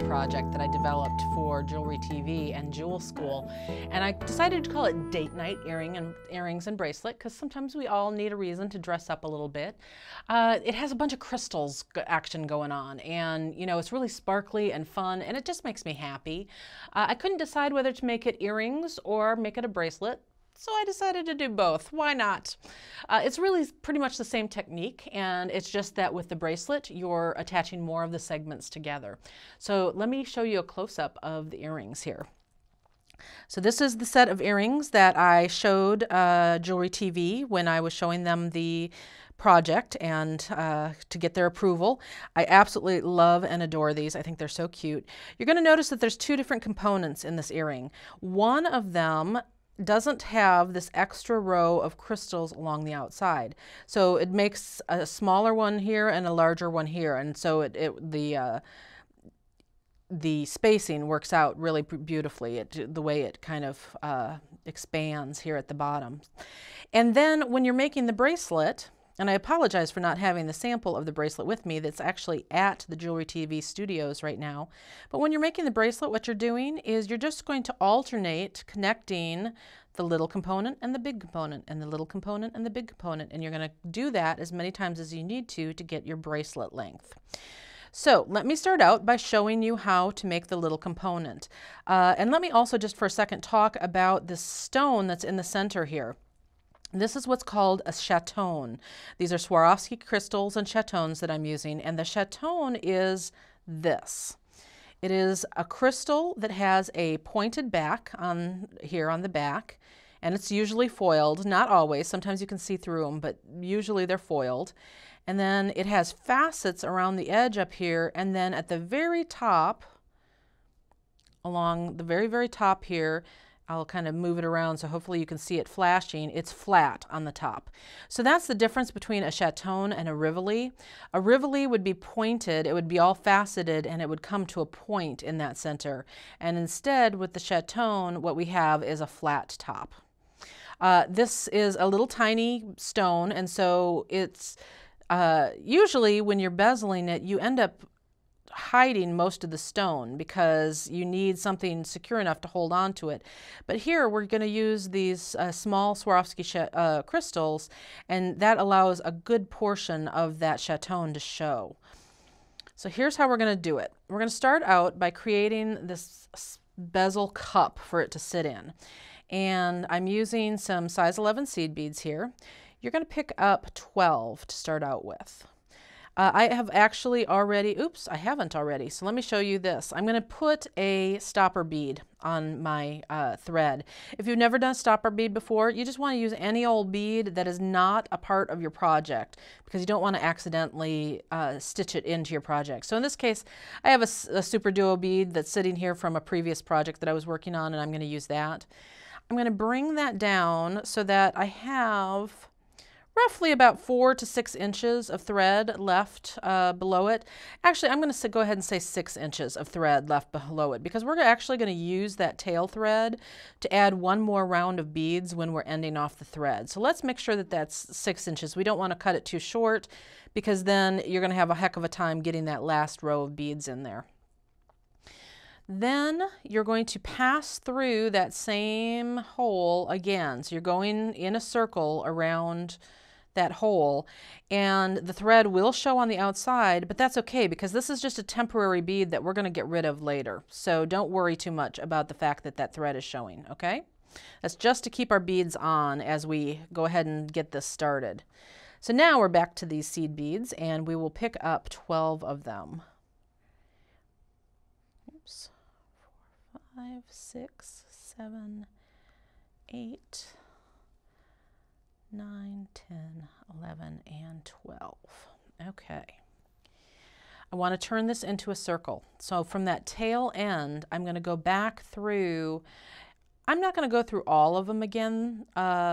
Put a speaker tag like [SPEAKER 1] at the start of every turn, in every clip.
[SPEAKER 1] project that I developed for Jewelry TV and Jewel School, and I decided to call it Date Night Earrings and Bracelet because sometimes we all need a reason to dress up a little bit. It has a bunch of crystals action going on, and you know, it's really sparkly and fun, and it just makes me happy. I couldn't decide whether to make it earrings or make it a bracelet, so I decided to do both. Why not? It's really pretty much the same technique, and it's just that with the bracelet, you're attaching more of the segments together. So let me show you a close-up of the earrings here. So this is the set of earrings that I showed Jewelry TV when I was showing them the project and to get their approval. I absolutely love and adore these. I think they're so cute. You're going to notice that there's two different components in this earring. One of them doesn't have this extra row of crystals along the outside. So it makes a smaller one here and a larger one here. And so the spacing works out really beautifully, the way it kind of expands here at the bottom. And then when you're making the bracelet, and I apologize for not having the sample of the bracelet with me that's actually at the Jewelry TV studios right now. But when you're making the bracelet, what you're doing is you're just going to alternate connecting the little component and the big component and the little component and the big component. And you're going to do that as many times as you need to get your bracelet length. So let me start out by showing you how to make the little component. And let me also just for a second talk about this stone that's in the center here. This is what's called a chaton. These are Swarovski crystals and chatons that I'm using, and the chaton is this. It is a crystal that has a pointed back here on the back, and it's usually foiled, not always. Sometimes you can see through them, but usually they're foiled. And then it has facets around the edge up here, and then at the very top, along the very, very top here, I'll kind of move it around so hopefully you can see it flashing. It's flat on the top. So that's the difference between a chaton and a rivoli. A rivoli would be pointed, it would be all faceted, and it would come to a point in that center. And instead, with the chaton, what we have is a flat top. This is a little tiny stone, and so it's usually when you're bezeling it, you end up hiding most of the stone because you need something secure enough to hold on to it. But here we're going to use these small Swarovski crystals, and that allows a good portion of that chaton to show. So here's how we're going to do it. We're going to start out by creating this bezel cup for it to sit in. And I'm using some size 11 seed beads here. You're going to pick up 12 to start out with. I have actually already, oops, I haven't already, so let me show you this. I'm going to put a stopper bead on my thread. If you've never done a stopper bead before, you just want to use any old bead that is not a part of your project because you don't want to accidentally stitch it into your project. So in this case, I have a Super Duo bead that's sitting here from a previous project that I was working on, and I'm going to use that. I'm going to bring that down so that I have roughly about 4 to 6 inches of thread left below it. Actually, I'm going to go ahead and say 6 inches of thread left below it because we're actually going to use that tail thread to add one more round of beads when we're ending off the thread. So let's make sure that that's 6 inches. We don't want to cut it too short because then you're going to have a heck of a time getting that last row of beads in there. Then you're going to pass through that same hole again. So you're going in a circle around that hole, and the thread will show on the outside, but that's okay because this is just a temporary bead that we're going to get rid of later. So don't worry too much about the fact that that thread is showing, okay? That's just to keep our beads on as we go ahead and get this started. So now we're back to these seed beads, and we will pick up 12 of them. Oops. 4, 5, 6, 7, 8, 9, 10, 11, and 12. Okay. I want to turn this into a circle. So from that tail end, I'm going to go back through. I'm not going to go through all of them again.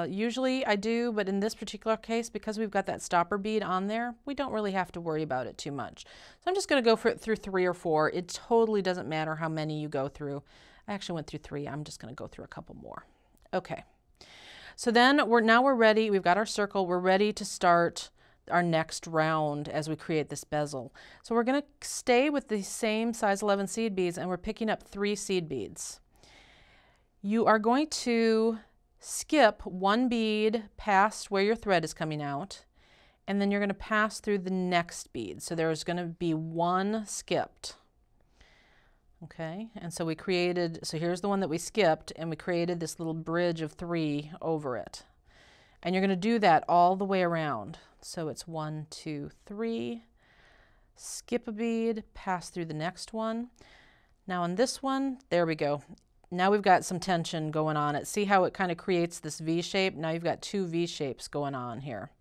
[SPEAKER 1] Usually I do, but in this particular case, because we've got that stopper bead on there, we don't really have to worry about it too much. So I'm just going to go through 3 or 4. It totally doesn't matter how many you go through. I actually went through 3. I'm just going to go through a couple more. Okay. So then now we're ready. We've got our circle. We're ready to start our next round as we create this bezel. So we're going to stay with the same size 11 seed beads, and we're picking up 3 seed beads. You are going to skip 1 bead past where your thread is coming out, and then you're going to pass through the next bead. So there's going to be 1 skipped. Okay, and so we created, so here's the one that we skipped, and we created this little bridge of 3 over it. And you're going to do that all the way around. So it's 1, 2, 3, skip a bead, pass through the next one. Now on this one, there we go. Now we've got some tension going on it. See how it kind of creates this V shape? Now you've got 2 V shapes going on here.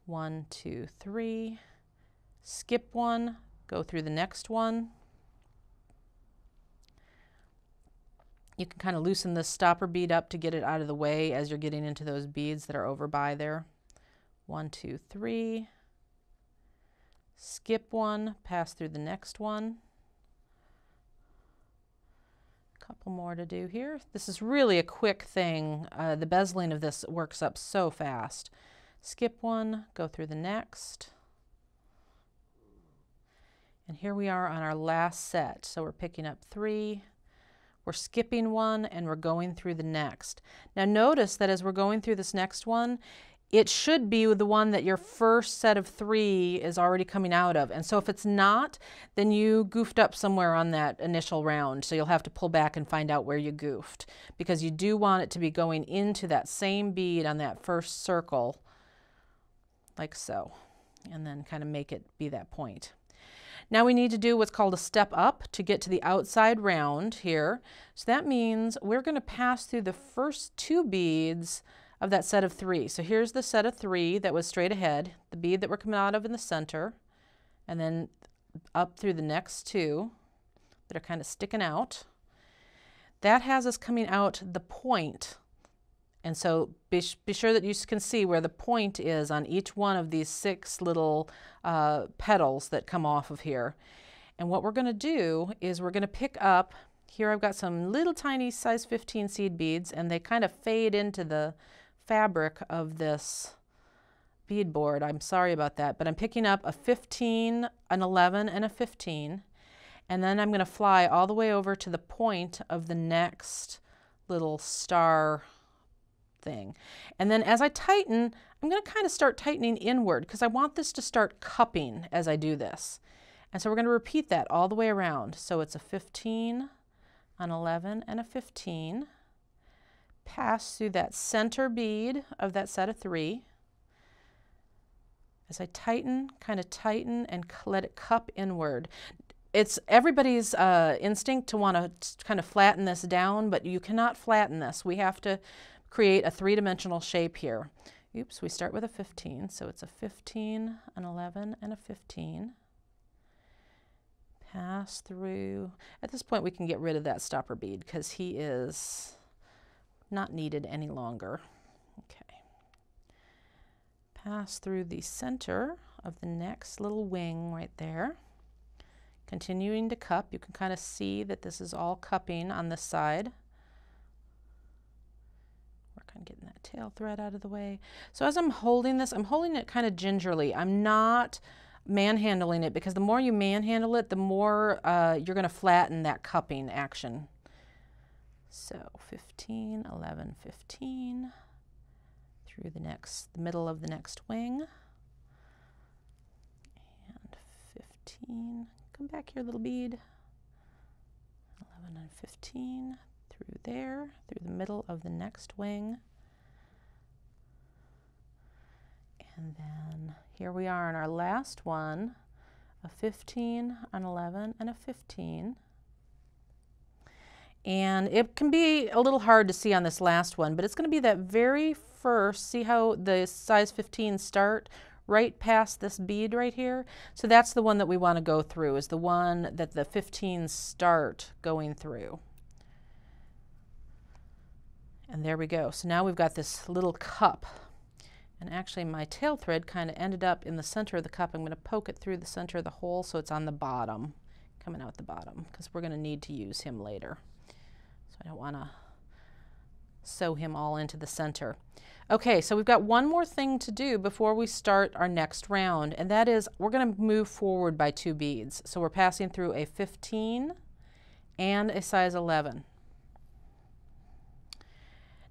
[SPEAKER 1] 1, 2, 3, skip one, go through the next one. You can kind of loosen this stopper bead up to get it out of the way as you're getting into those beads that are over by there. 1, 2, 3, skip one, pass through the next one. A couple more to do here. This is really a quick thing. The bezeling of this works up so fast. Skip one, go through the next. And here we are on our last set. So we're picking up 3. We're skipping 1, and we're going through the next. Now notice that as we're going through this next one, it should be the one that your first set of 3 is already coming out of. And so if it's not, then you goofed up somewhere on that initial round. So you'll have to pull back and find out where you goofed, because you do want it to be going into that same bead on that first circle, like so, and then kind of make it be that point. Now we need to do what's called a step up to get to the outside round here. So that means we're going to pass through the first 2 beads of that set of 3. So here's the set of 3 that was straight ahead, the bead that we're coming out of in the center, and then up through the next 2 that are kind of sticking out. That has us coming out the point. And so be sure that you can see where the point is on each one of these 6 little petals that come off of here. And what we're going to do is we're going to pick up, here I've got some little tiny size 15 seed beads, and they kind of fade into the fabric of this bead board. I'm sorry about that, but I'm picking up a 15, an 11, and a 15. And then I'm going to fly all the way over to the point of the next little star thing. And then as I tighten, I'm going to kind of start tightening inward because I want this to start cupping as I do this. And so we're going to repeat that all the way around. So it's a 15, an 11, and a 15. Pass through that center bead of that set of 3. As I tighten, kind of tighten and let it cup inward. It's everybody's instinct to want to kind of flatten this down, but you cannot flatten this. We have to create a 3-dimensional shape here. Oops, we start with a 15, so it's a 15, an 11, and a 15. Pass through. At this point, we can get rid of that stopper bead because he is not needed any longer. Okay. Pass through the center of the next little wing right there. Continuing to cup. You can kind of see that this is all cupping on this side. Work on getting that tail thread out of the way. So as I'm holding this, I'm holding it kind of gingerly. I'm not manhandling it because the more you manhandle it, the more you're going to flatten that cupping action. So 15, 11, 15 through the middle of the next wing. And 15. Come back here, little bead. 11 and 15 through there, through the middle of the next wing. And then here we are in our last one, a 15, an 11, and a 15. And it can be a little hard to see on this last one, but it's going to be that very first, see how the size 15 start right past this bead right here? So that's the one that we want to go through, is the one that the 15s start going through. And there we go. So now we've got this little cup. And actually my tail thread kind of ended up in the center of the cup. I'm going to poke it through the center of the hole so it's on the bottom, coming out the bottom, because we're going to need to use him later. So I don't want to sew him all into the center. Okay, so we've got one more thing to do before we start our next round, and that is we're going to move forward by 2 beads. So we're passing through a 15 and a size 11.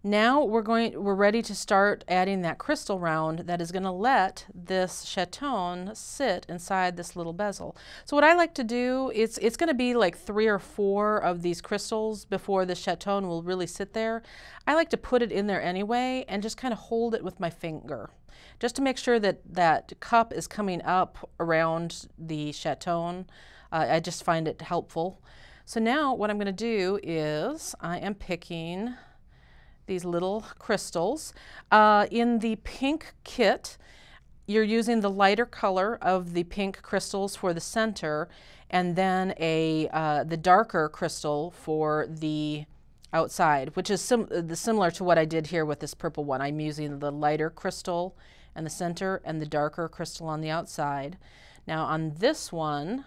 [SPEAKER 1] Now we're ready to start adding that crystal round that is going to let this chaton sit inside this little bezel. So what I like to do is, it's going to be like 3 or 4 of these crystals before the chaton will really sit there. I like to put it in there anyway and just kind of hold it with my finger, just to make sure that that cup is coming up around the chaton. I just find it helpful. So now what I'm going to do is I am picking these little crystals. In the pink kit, you're using the lighter color of the pink crystals for the center, and then the darker crystal for the outside, which is similar to what I did here with this purple one. I'm using the lighter crystal in the center and the darker crystal on the outside. Now on this one,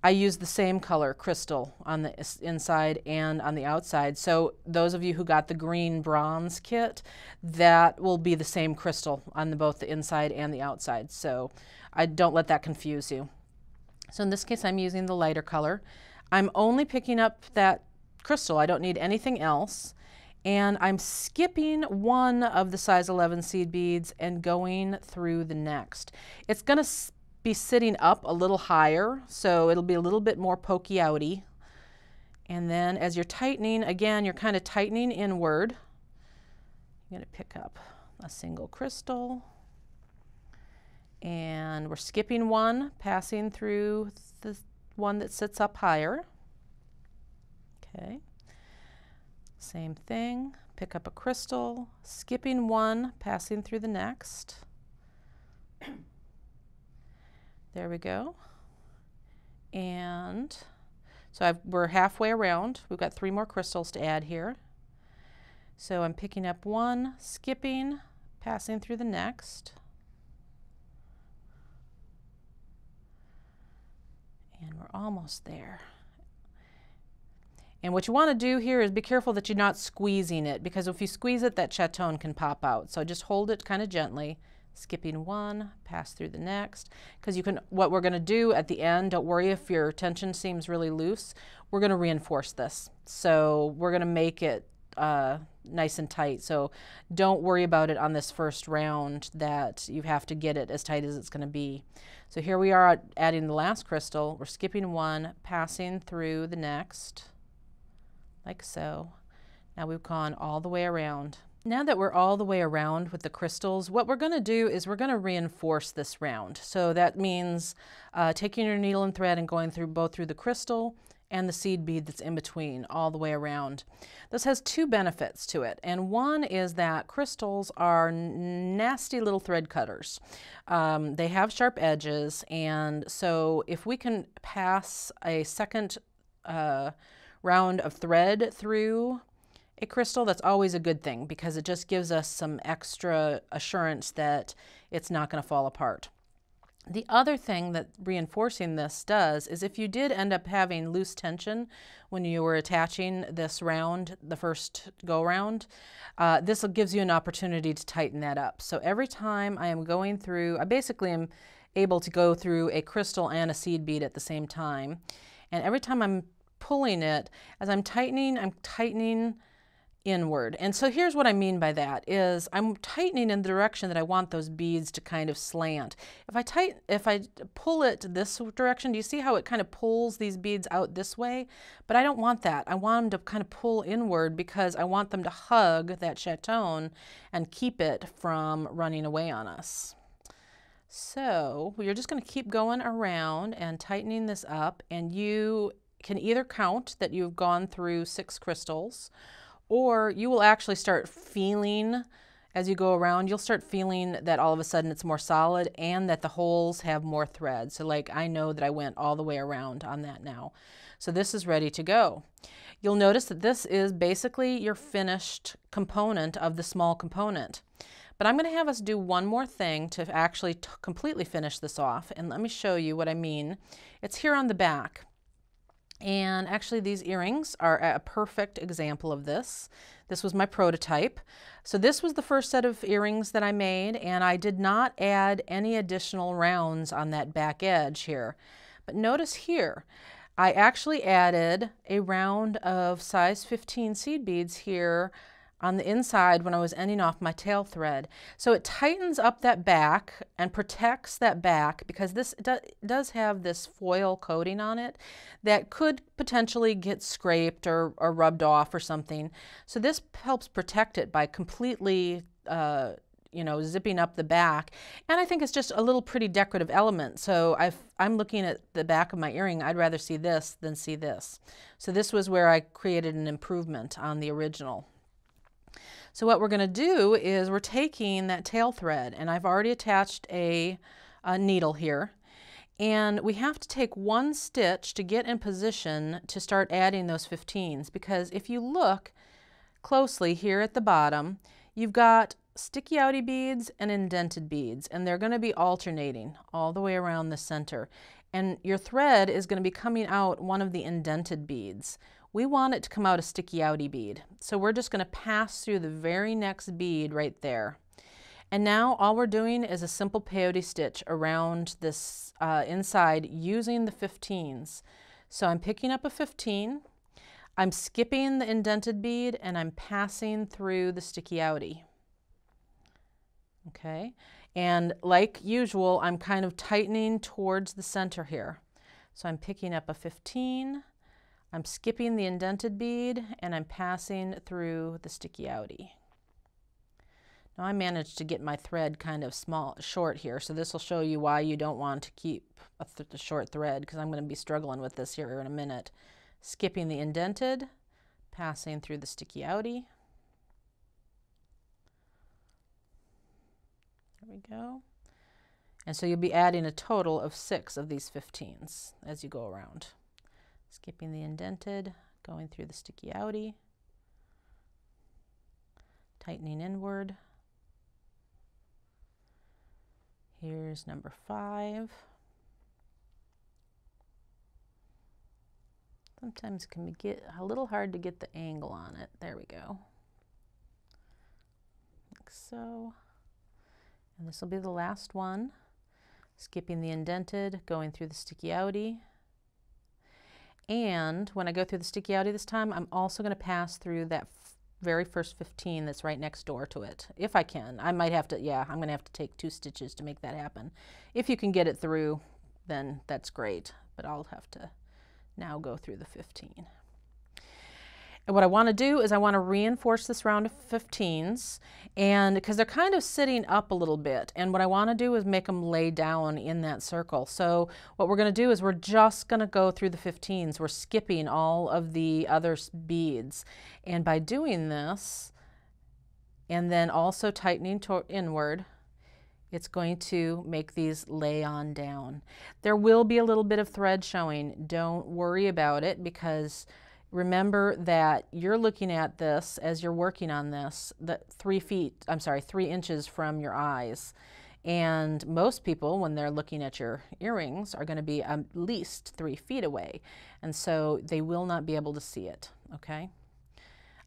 [SPEAKER 1] I use the same color crystal on the inside and on the outside. So those of you who got the green bronze kit, that will be the same crystal on both the inside and the outside. So I don't let that confuse you. So in this case, I'm using the lighter color. I'm only picking up that crystal. I don't need anything else. And I'm skipping one of the size 11 seed beads and going through the next. It's going to be sitting up a little higher, so it'll be a little bit more pokey outy. And then as you're tightening, again, you're kind of tightening inward. You're going to pick up a single crystal, and we're skipping one, passing through the one that sits up higher. Okay, same thing, pick up a crystal, skipping one, passing through the next. There we go. And so we're halfway around. We've got 3 more crystals to add here. So I'm picking up one, skipping, passing through the next. And we're almost there. And what you want to do here is be careful that you're not squeezing it, because if you squeeze it, that chaton can pop out. So just hold it kind of gently. Skipping one, pass through the next, because what we're going to do at the end, don't worry if your tension seems really loose, we're going to reinforce this. So we're going to make it nice and tight. So don't worry about it on this first round that you have to get it as tight as it's going to be. So here we are adding the last crystal. We're skipping one, passing through the next, like so. Now we've gone all the way around. Now that we're all the way around with the crystals, what we're going to do is we're going to reinforce this round. So that means taking your needle and thread and going both through the crystal and the seed bead that's in between all the way around. This has 2 benefits to it, and one is that crystals are nasty little thread cutters. They have sharp edges, and so if we can pass a second round of thread through a crystal, that's always a good thing, because it just gives us some extra assurance that it's not going to fall apart. The other thing that reinforcing this does is if you did end up having loose tension when you were attaching this round, the first go round, this gives you an opportunity to tighten that up. So every time I am going through, I basically am able to go through a crystal and a seed bead at the same time. And every time I'm pulling it, as I'm tightening inward. And so here's what I mean by that is I'm tightening in the direction that I want those beads to kind of slant. If I pull it this direction, do you see how it kind of pulls these beads out this way? But I don't want that. I want them to kind of pull inward, because I want them to hug that chaton and keep it from running away on us. So you're just going to keep going around and tightening this up, and you can either count that you've gone through 6 crystals, or you will actually start feeling, as you go around, you'll start feeling that all of a sudden it's more solid and that the holes have more thread. So like I know that I went all the way around on that now. So this is ready to go. You'll notice that this is basically your finished component of the small component. But I'm going to have us do one more thing to actually completely finish this off. And let me show you what I mean. It's here on the back. And actually these earrings are a perfect example of this. This was my prototype. So this was the first set of earrings that I made, and I did not add any additional rounds on that back edge here. But notice here, I actually added a round of size 15 seed beads here on the inside when I was ending off my tail thread. So it tightens up that back and protects that back, because this does have this foil coating on it that could potentially get scraped or rubbed off or something. So this helps protect it by completely you know, zipping up the back. And I think it's just a little pretty decorative element. So I'm looking at the back of my earring, I'd rather see this than see this. So this was where I created an improvement on the original. So what we're going to do is we're taking that tail thread, and I've already attached a needle here, and we have to take one stitch to get in position to start adding those 15s, because if you look closely here at the bottom, you've got sticky outy beads and indented beads, and they're going to be alternating all the way around the center, and your thread is going to be coming out one of the indented beads. We want it to come out a sticky outy bead. So we're just going to pass through the very next bead right there. And now all we're doing is a simple peyote stitch around this inside using the 15s. So I'm picking up a 15, I'm skipping the indented bead, and I'm passing through the sticky outy. Okay, and like usual, I'm kind of tightening towards the center here. So I'm picking up a 15, I'm skipping the indented bead, and I'm passing through the sticky outy. Now I managed to get my thread kind of short here, so this will show you why you don't want to keep a short thread, because I'm going to be struggling with this here in a minute. Skipping the indented, passing through the sticky outy. There we go. And so you'll be adding a total of 6 of these 15s as you go around. Skipping the indented, going through the sticky outy, tightening inward. Here's number 5. Sometimes it can get a little hard to get the angle on it. There we go. Like so. And this will be the last one. Skipping the indented, going through the sticky outy. And when I go through the sticky outy this time, I'm also going to pass through that very first 15 that's right next door to it. If I can. I might have to, yeah, I'm going to have to take 2 stitches to make that happen. If you can get it through, then that's great. But I'll have to now go through the 15. And what I want to do is I want to reinforce this round of 15s, and because they're kind of sitting up a little bit, and what I want to do is make them lay down in that circle. So what we're going to do is we're just going to go through the 15s. We're skipping all of the other beads, and by doing this and then also tightening inward, it's going to make these lay on down. There will be a little bit of thread showing. Don't worry about it, because remember that you're looking at this as you're working on this, 3 inches from your eyes. And most people, when they're looking at your earrings, are going to be at least 3 feet away. And so they will not be able to see it, okay?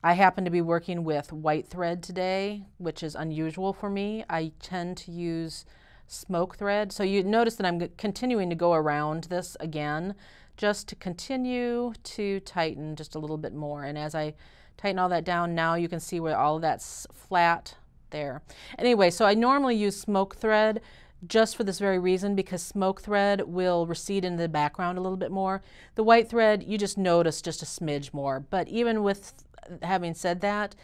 [SPEAKER 1] I happen to be working with white thread today, which is unusual for me. I tend to use smoke thread. So you notice that I'm continuing to go around this again, just to continue to tighten just a little bit more. And as I tighten all that down, now you can see where all of that's flat there. Anyway, so I normally use smoke thread just for this very reason, because smoke thread will recede into the background a little bit more. The white thread, you just notice just a smidge more. But even with having said that,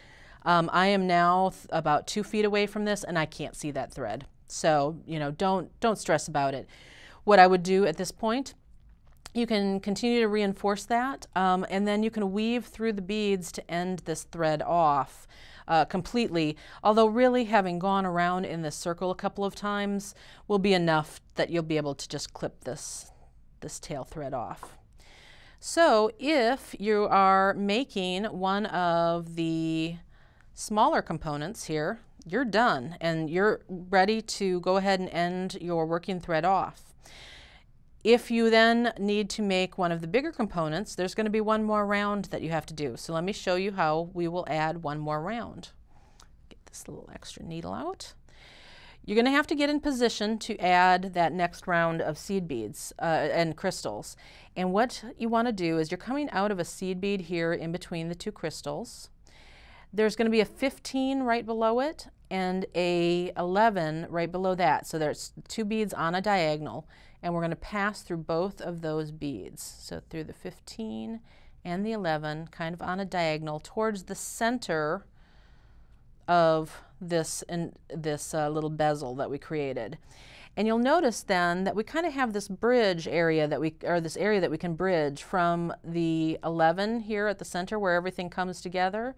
[SPEAKER 1] I am now about 2 feet away from this, and I can't see that thread. So, you know, don't stress about it. What I would do at this point, you can continue to reinforce that, and then you can weave through the beads to end this thread off completely. Although really, having gone around in this circle a couple of times will be enough that you'll be able to just clip this tail thread off. So if you are making one of the smaller components here, you're done and you're ready to go ahead and end your working thread off. If you then need to make one of the bigger components, there's going to be one more round that you have to do. So let me show you how we will add one more round. Get this little extra needle out. You're going to have to get in position to add that next round of seed beads and crystals. And what you want to do is you're coming out of a seed bead here in between the two crystals. There's going to be a 15 right below it and a 11 right below that. So there's two beads on a diagonal, and we're going to pass through both of those beads. So through the 15 and the 11, kind of on a diagonal towards the center of this little bezel that we created. And you'll notice then that we kind of have this bridge area this area that we can bridge from the 11 here at the center where everything comes together.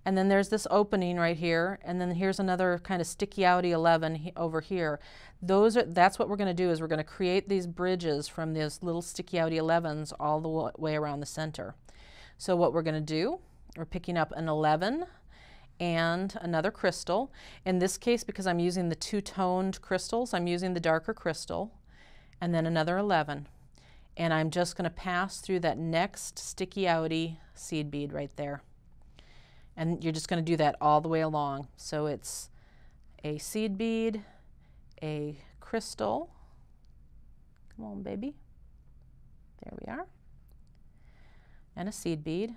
[SPEAKER 1] And then there's this opening right here, and then here's another kind of sticky outy 11 over here. That's what we're going to do, is we're going to create these bridges from these little sticky outy 11s all the way around the center. So what we're going to do, we're picking up an 11 and another crystal. In this case, because I'm using the two-toned crystals, I'm using the darker crystal, and then another 11. And I'm just going to pass through that next sticky outy seed bead right there. And you're just going to do that all the way along. So it's a seed bead, a crystal. Come on, baby. There we are. And a seed bead.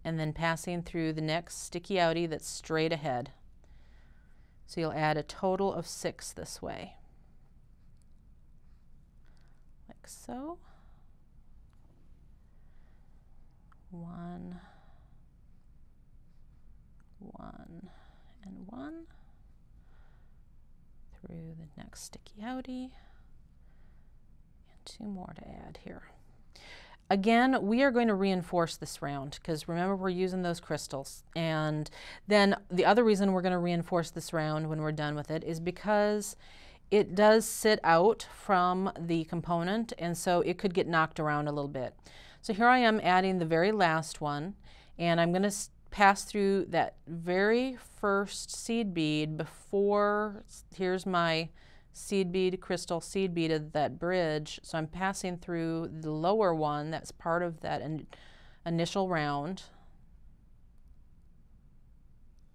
[SPEAKER 1] And then passing through the next sticky outy that's straight ahead. So you'll add a total of 6 this way. Like so. 1, 1, and 1 through the next sticky outy, and 2 more to add here. Again, we are going to reinforce this round because remember, we're using those crystals. And then the other reason we're going to reinforce this round when we're done with it is because it does sit out from the component, and so it could get knocked around a little bit. So here I am adding the very last one, and I'm going to pass through that very first seed bead before, here's my seed bead, crystal seed bead of that bridge. So I'm passing through the lower one that's part of that initial round,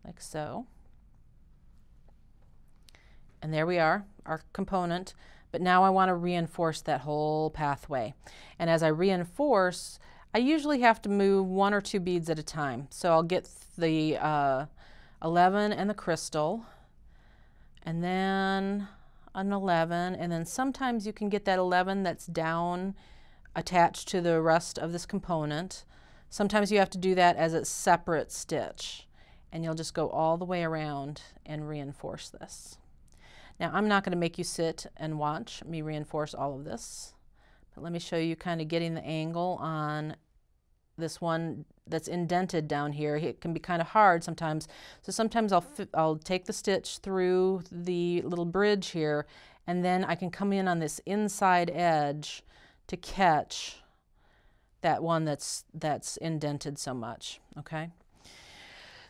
[SPEAKER 1] like so. And there we are, our component. But now I want to reinforce that whole pathway. And as I reinforce, I usually have to move 1 or 2 beads at a time. So I'll get the 11 and the crystal, and then an 11, and then sometimes you can get that 11 that's down attached to the rest of this component. Sometimes you have to do that as a separate stitch, and you'll just go all the way around and reinforce this. Now I'm not going to make you sit and watch me reinforce all of this, but let me show you kind of getting the angle on this one that's indented down here. It can be kind of hard sometimes. So sometimes I'll take the stitch through the little bridge here, and then I can come in on this inside edge to catch that one that's indented so much, okay?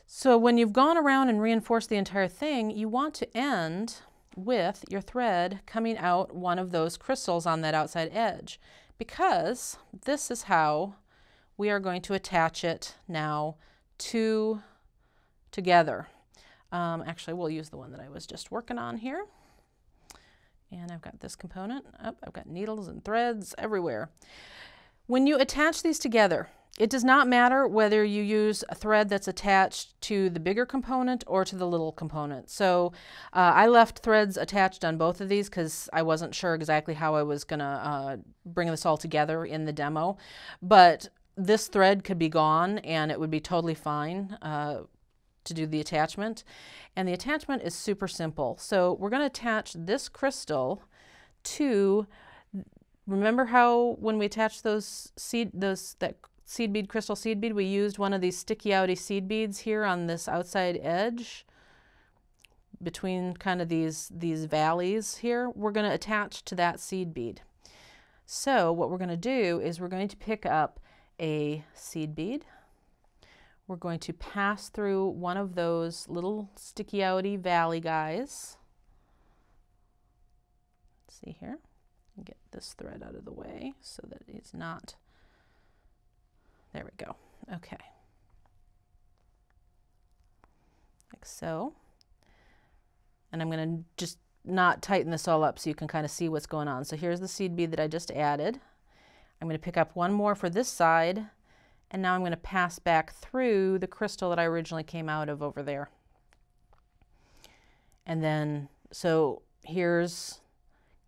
[SPEAKER 1] So when you've gone around and reinforced the entire thing, you want to end with your thread coming out one of those crystals on that outside edge, because this is how we are going to attach it now together. Actually, we'll use the one that I was just working on here. And I've got this component. Oh, I've got needles and threads everywhere. When you attach these together, it does not matter whether you use a thread that's attached to the bigger component or to the little component. So I left threads attached on both of these because I wasn't sure exactly how I was going to bring this all together in the demo. But this thread could be gone and it would be totally fine to do the attachment. And the attachment is super simple. So we're going to attach this crystal to, remember how when we attached that seed bead, crystal seed bead, we used one of these sticky outy seed beads here on this outside edge between kind of these valleys here. We're going to attach to that seed bead. So what we're going to do is we're going to pick up a seed bead. We're going to pass through one of those little sticky outy valley guys. Let's see here. Get this thread out of the way so that it's not, there we go. Okay. Like so. And I'm going to just not tighten this all up so you can kind of see what's going on. So here's the seed bead that I just added. I'm going to pick up one more for this side, and now I'm going to pass back through the crystal that I originally came out of over there. And then, so here's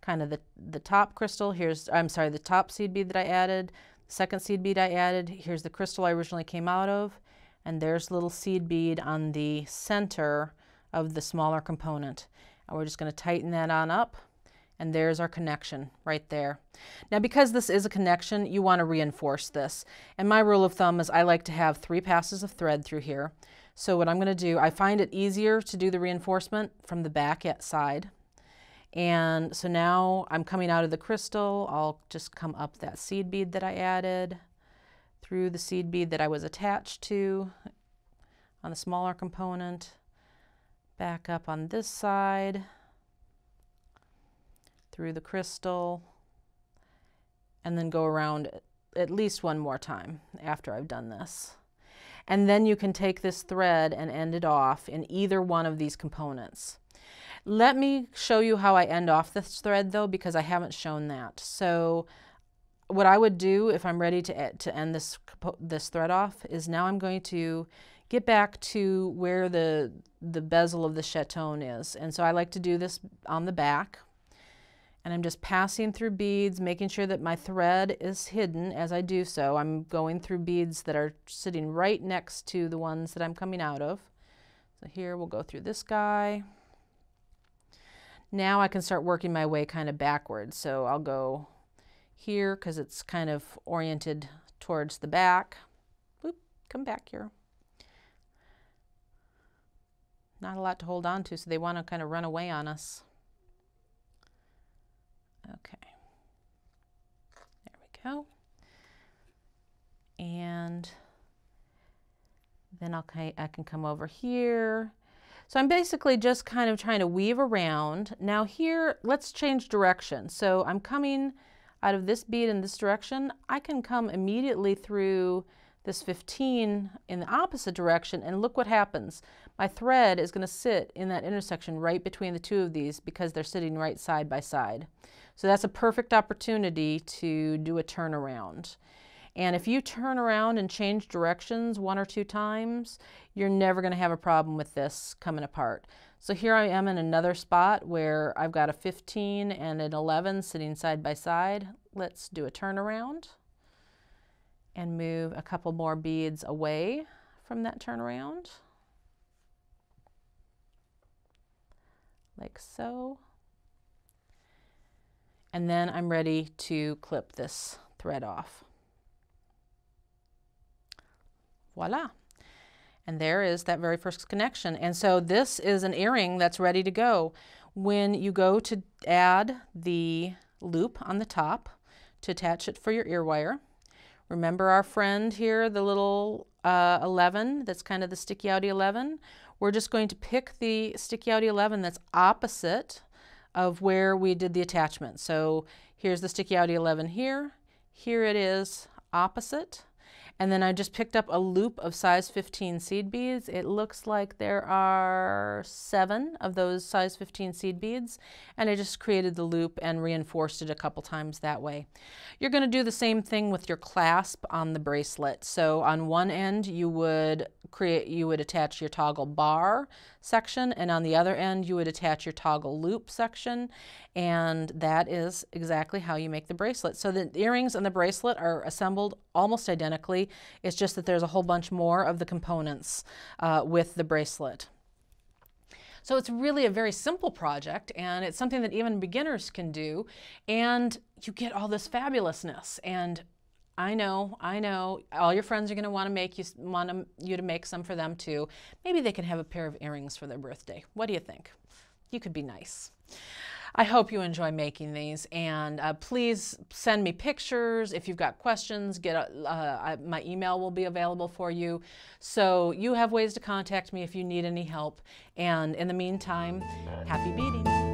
[SPEAKER 1] kind of the top crystal. Here's, I'm sorry, the top seed bead that I added, the second seed bead I added. Here's the crystal I originally came out of, and there's a little seed bead on the center of the smaller component. And we're just going to tighten that on up, and there's our connection right there. Now, because this is a connection, you want to reinforce this. And my rule of thumb is I like to have 3 passes of thread through here. So what I'm going to do, I find it easier to do the reinforcement from the back side. And so now I'm coming out of the crystal. I'll just come up that seed bead that I added, through the seed bead that I was attached to on the smaller component, back up on this side, through the crystal, and then go around at least one more time after I've done this. And then you can take this thread and end it off in either one of these components. Let me show you how I end off this thread though, because I haven't shown that. So what I would do if I'm ready to end this thread off is now I'm going to get back to where the bezel of the chaton is. And so I like to do this on the back. And I'm just passing through beads, making sure that my thread is hidden as I do so. I'm going through beads that are sitting right next to the ones that I'm coming out of. So here we'll go through this guy. Now I can start working my way kind of backwards. So I'll go here because it's kind of oriented towards the back. Oop, come back here. Not a lot to hold on to, so they want to kind of run away on us. Okay, there we go. And then I can come over here. So I'm basically just kind of trying to weave around. Now here, let's change direction. So I'm coming out of this bead in this direction. I can come immediately through this 15 in the opposite direction, and look what happens. My thread is going to sit in that intersection right between the two of these because they're sitting right side by side. So that's a perfect opportunity to do a turnaround. And if you turn around and change directions 1 or 2 times, you're never going to have a problem with this coming apart. So here I am in another spot where I've got a 15 and an 11 sitting side by side. Let's do a turnaround and move a couple more beads away from that turnaround, like so. And then I'm ready to clip this thread off. Voila. And there is that very first connection. And so this is an earring that's ready to go. When you go to add the loop on the top to attach it for your ear wire, remember our friend here, the little 11, that's kind of the sticky outy 11. We're just going to pick the sticky outy 11 that's opposite of where we did the attachment. So here's the sticky outy 11 here. Here it is opposite. And then I just picked up a loop of size 15 seed beads. It looks like there are 7 of those size 15 seed beads. And I just created the loop and reinforced it a couple times that way. You're going to do the same thing with your clasp on the bracelet. So on one end you would attach your toggle bar section, and on the other end you would attach your toggle loop section, and that is exactly how you make the bracelet. So the earrings and the bracelet are assembled almost identically. It's just that there's a whole bunch more of the components with the bracelet. So it's really a very simple project, and it's something that even beginners can do, and you get all this fabulousness. And I know, all your friends are going to want you to make some for them too. Maybe they can have a pair of earrings for their birthday. What do you think? You could be nice. I hope you enjoy making these, and please send me pictures. If you've got questions, my email will be available for you. So you have ways to contact me if you need any help. And in the meantime, happy beading.